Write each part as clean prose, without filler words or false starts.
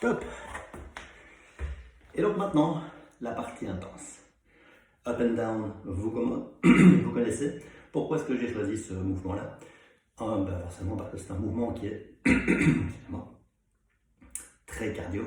Top. Et donc maintenant, la partie intense. Up and down, vous connaissez. Pourquoi est-ce que j'ai choisi ce mouvement-là? Forcément parce que c'est un mouvement qui est très cardio,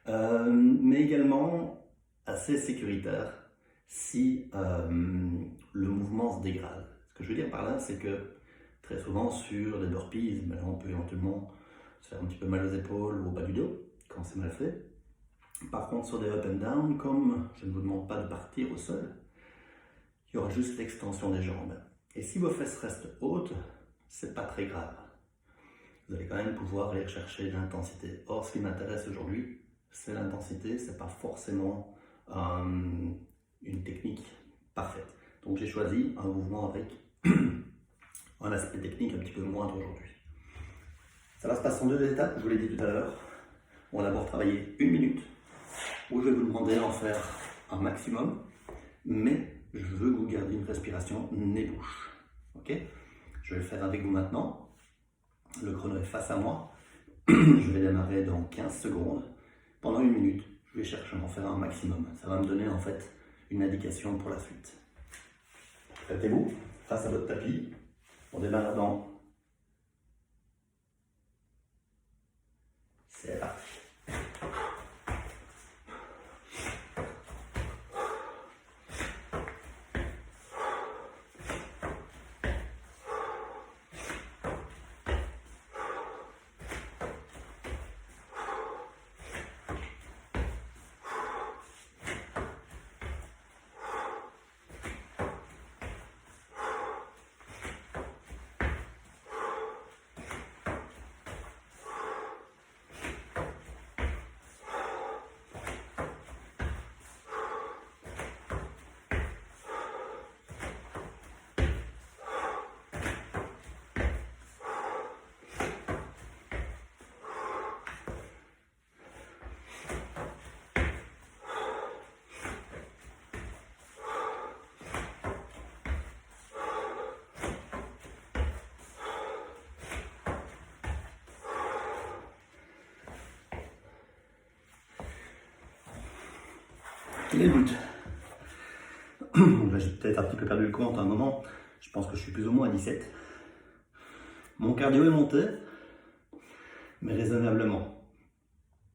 mais également assez sécuritaire si le mouvement se dégrade. Ce que je veux dire par là, c'est que très souvent sur des burpees, on peut éventuellement se faire un petit peu mal aux épaules ou au bas du dos quand c'est mal fait. Par contre, sur des up and down, comme je ne vous demande pas de partir au sol, il y aura juste l'extension des jambes. Et si vos fesses restent hautes, c'est pas très grave. Vous allez quand même pouvoir aller chercher de l'intensité. Or, ce qui m'intéresse aujourd'hui, c'est l'intensité, c'est pas forcément une technique parfaite. Donc j'ai choisi un mouvement avec un aspect technique un petit peu moindre aujourd'hui. Ça va se passer en 2 étapes, je vous l'ai dit tout à l'heure. On va d'abord travailler 1 minute, où je vais vous demander d'en faire un maximum, mais je veux que vous gardiez une respiration nez-bouche. Ok? Je vais le faire avec vous maintenant. Le chrono est face à moi. Je vais démarrer dans 15 secondes. Pendant 1 minute, je vais chercher à en faire un maximum. Ça va me donner en fait une indication pour la suite. Mettez-vous face à votre tapis. On démarre dans... C'est parti. Quel est le but? J'ai peut-être un petit peu perdu le compte à un moment. Je pense que je suis plus ou moins à 17. Mon cardio est monté, mais raisonnablement.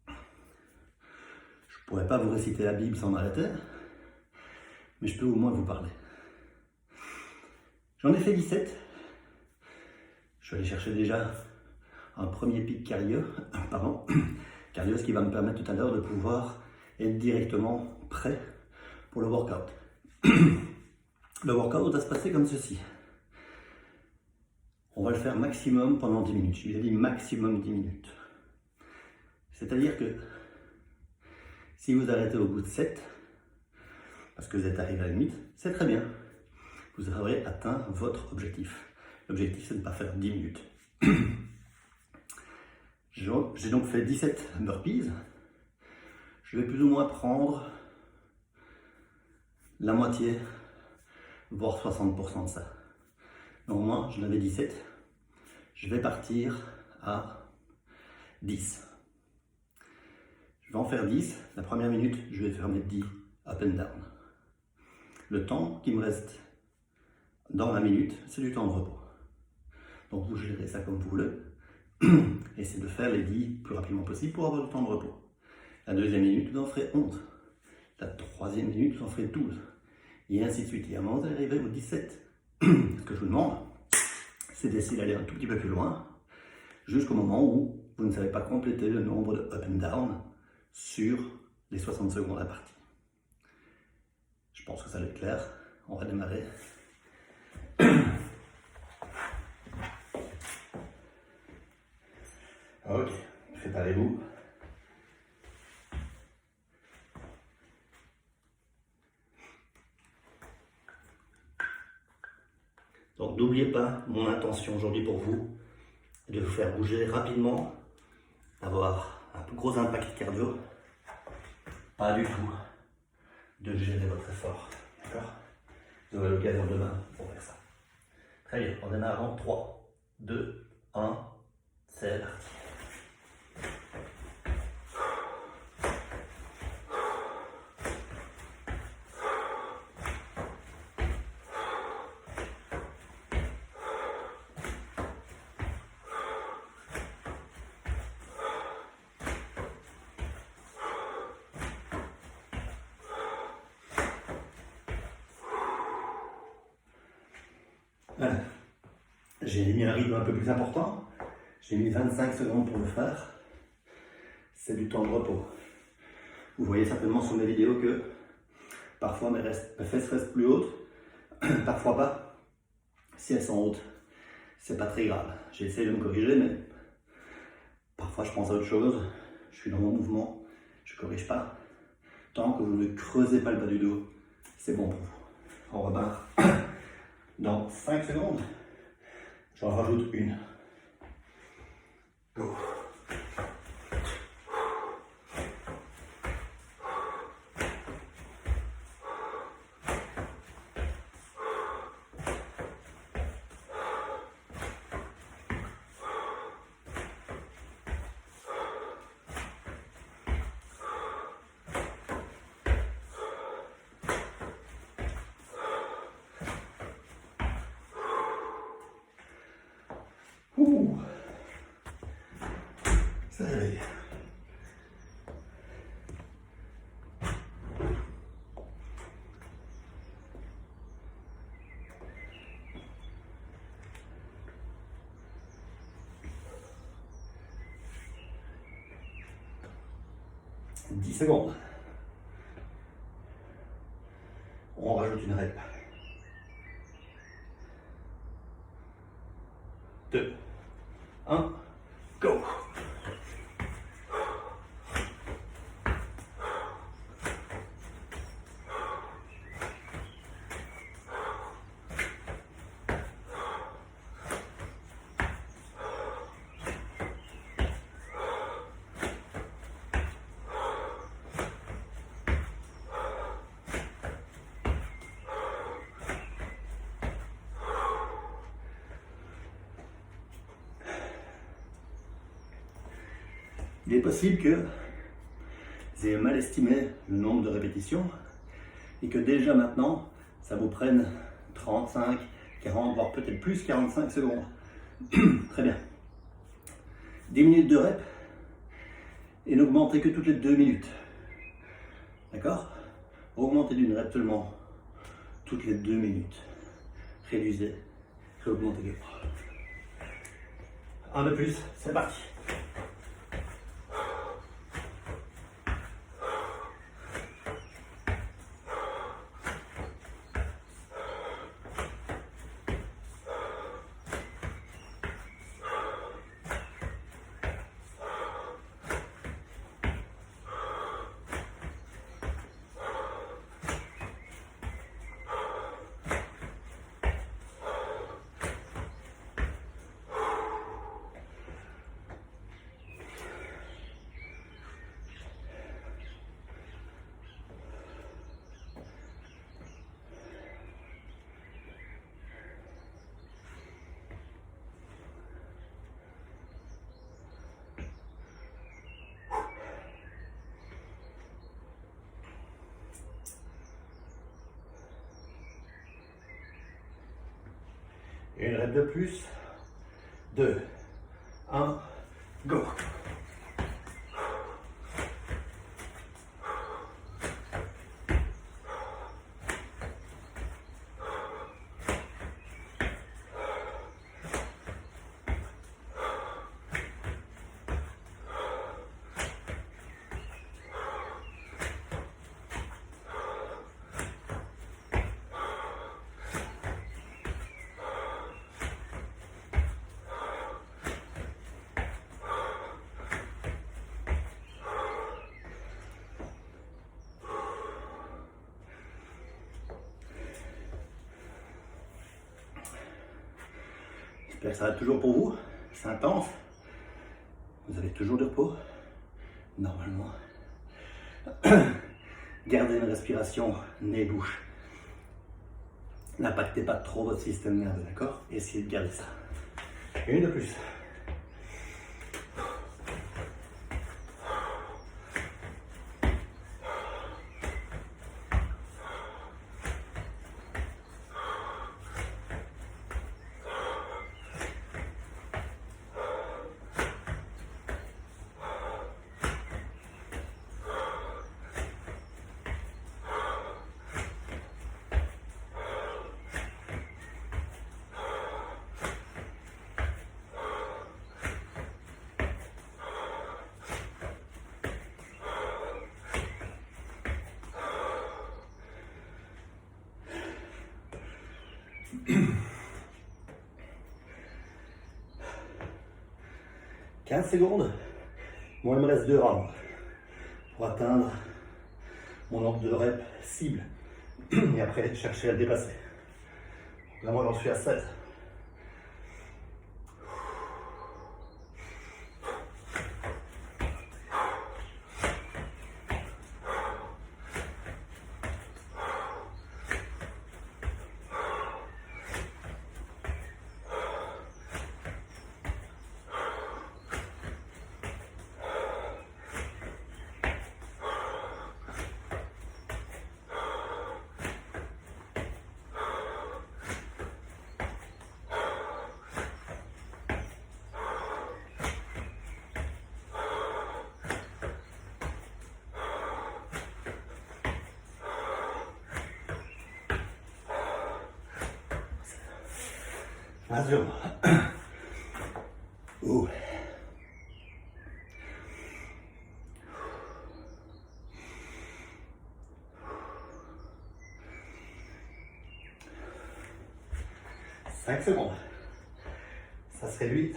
Je ne pourrais pas vous réciter la Bible sans m'arrêter, mais je peux au moins vous parler. J'en ai fait 17. Je vais aller chercher déjà un premier pic cardio, cardio, ce qui va me permettre tout à l'heure de pouvoir être directement prêt pour le workout. Le workout va se passer comme ceci. On va le faire maximum pendant 10 minutes. Je vous ai dit maximum 10 minutes. C'est-à-dire que si vous arrêtez au bout de 7, parce que vous êtes arrivé à la limite, c'est très bien. Vous aurez atteint votre objectif. L'objectif, c'est de ne pas faire 10 minutes. J'ai donc fait 17 burpees. Je vais plus ou moins prendre la moitié, voire 60% de ça. Donc moi, je l'avais 17. Je vais partir à 10. Je vais en faire 10. La première minute, je vais faire mes 10 up and down. Le temps qui me reste dans la minute, c'est du temps de repos. Donc vous gérez ça comme vous voulez. Essayez de faire les 10 plus rapidement possible pour avoir du temps de repos. La deuxième minute, vous en ferez 11. La troisième minute, vous en ferez 12. Et ainsi de suite. Et à un moment, vous allez arriver au 17. Ce que je vous demande, c'est d'essayer d'aller un tout petit peu plus loin, jusqu'au moment où vous ne savez pas compléter le nombre de up and down sur les 60 secondes à la partie. Je pense que ça va être clair. On va démarrer. Ok, préparez-vous. Donc n'oubliez pas, mon intention aujourd'hui pour vous est de vous faire bouger rapidement, avoir un plus gros impact cardio, pas du tout de gérer votre effort. D'accord? Vous aurez l'occasion demain pour faire ça. Très bien, on démarre en 3, 2, 1, c'est parti. Voilà. J'ai mis un rythme un peu plus important. J'ai mis 25 secondes pour le faire. C'est du temps de repos. Vous voyez certainement sur mes vidéos que parfois mes fesses restent plus hautes, parfois pas. Si elles sont hautes, c'est pas très grave. J'essaie de me corriger, mais parfois je pense à autre chose. Je suis dans mon mouvement, je corrige pas. Tant que vous ne creusez pas le bas du dos, c'est bon pour vous. On repart dans 5 secondes. J'en rajoute une. Go. Ça réveille. « 10 secondes. On rajoute une rep. 2, 1, go! Il est possible que vous ayez mal estimé le nombre de répétitions et que déjà maintenant, ça vous prenne 35, 40, voire peut-être plus 45 secondes. Très bien. 10 minutes de rep et n'augmentez que toutes les 2 minutes. D'accord? Augmentez d'une rep seulement toutes les 2 minutes. Réduisez, réaugmentez. Un de plus, c'est parti. Une rep de plus. 2, 1, go! J'espère que ça va toujours pour vous. C'est intense. Vous avez toujours du repos. Normalement. Gardez une respiration nez-bouche. N'impactez pas trop votre système nerveux, d'accord? Essayez de garder ça. Une de plus. 15 secondes. Bon, il me reste 2 rounds pour atteindre mon nombre de reps cible. Et après, chercher à le dépasser. Là, moi, j'en suis à 7. Attention. Ouh. Cinq secondes. Ça se réduit.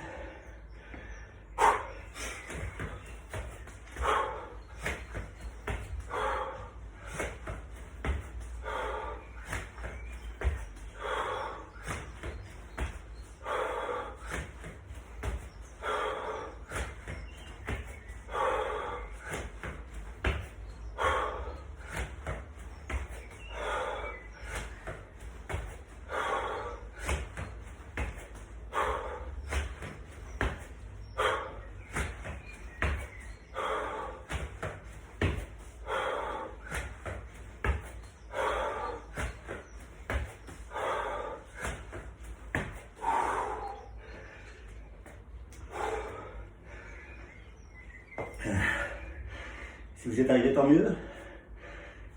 Si vous êtes arrivé, tant mieux.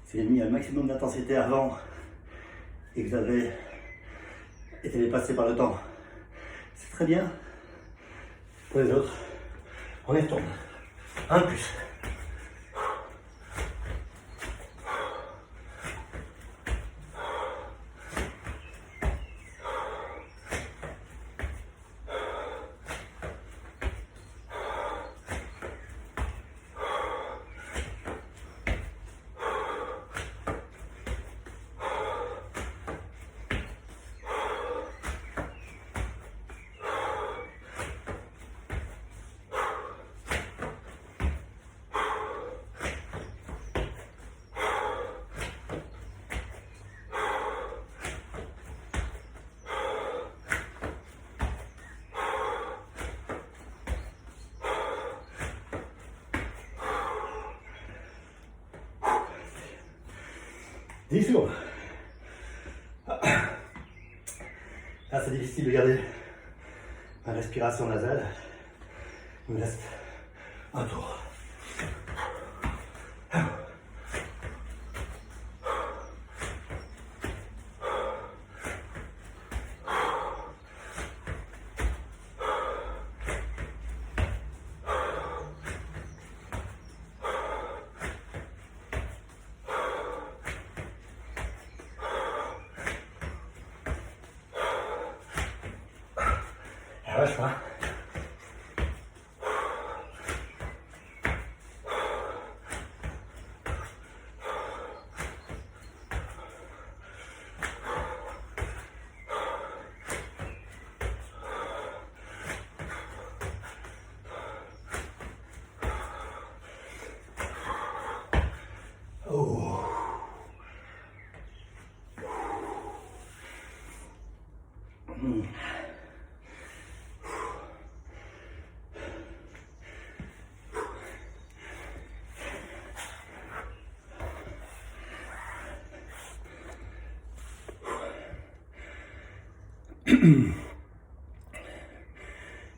Si vous avez mis un maximum d'intensité avant et que vous avez été dépassé par le temps, c'est très bien. Pour les autres, on y retourne. Un de plus. Dix secondes. Là, c'est difficile de garder ma respiration nasale. Il me reste un tour. Lâche pas. Oh.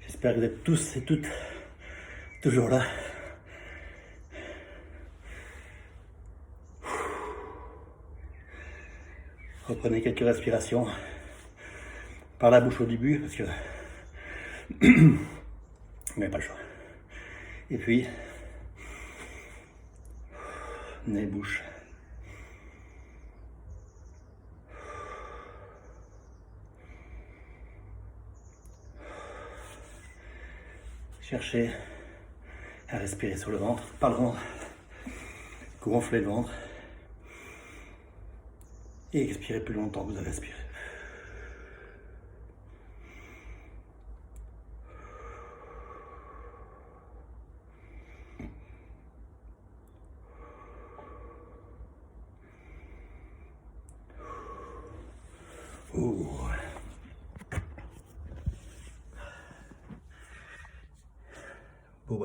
J'espère que vous êtes tous et toutes toujours là. Reprenez quelques respirations par la bouche au début parce que vous n'avez pas le choix. Et puis, nez, bouche. Cherchez à respirer sur le ventre, par le ventre. Gonflez le ventre. Et expirez plus longtemps que vous avez respiré. Ouh. Beau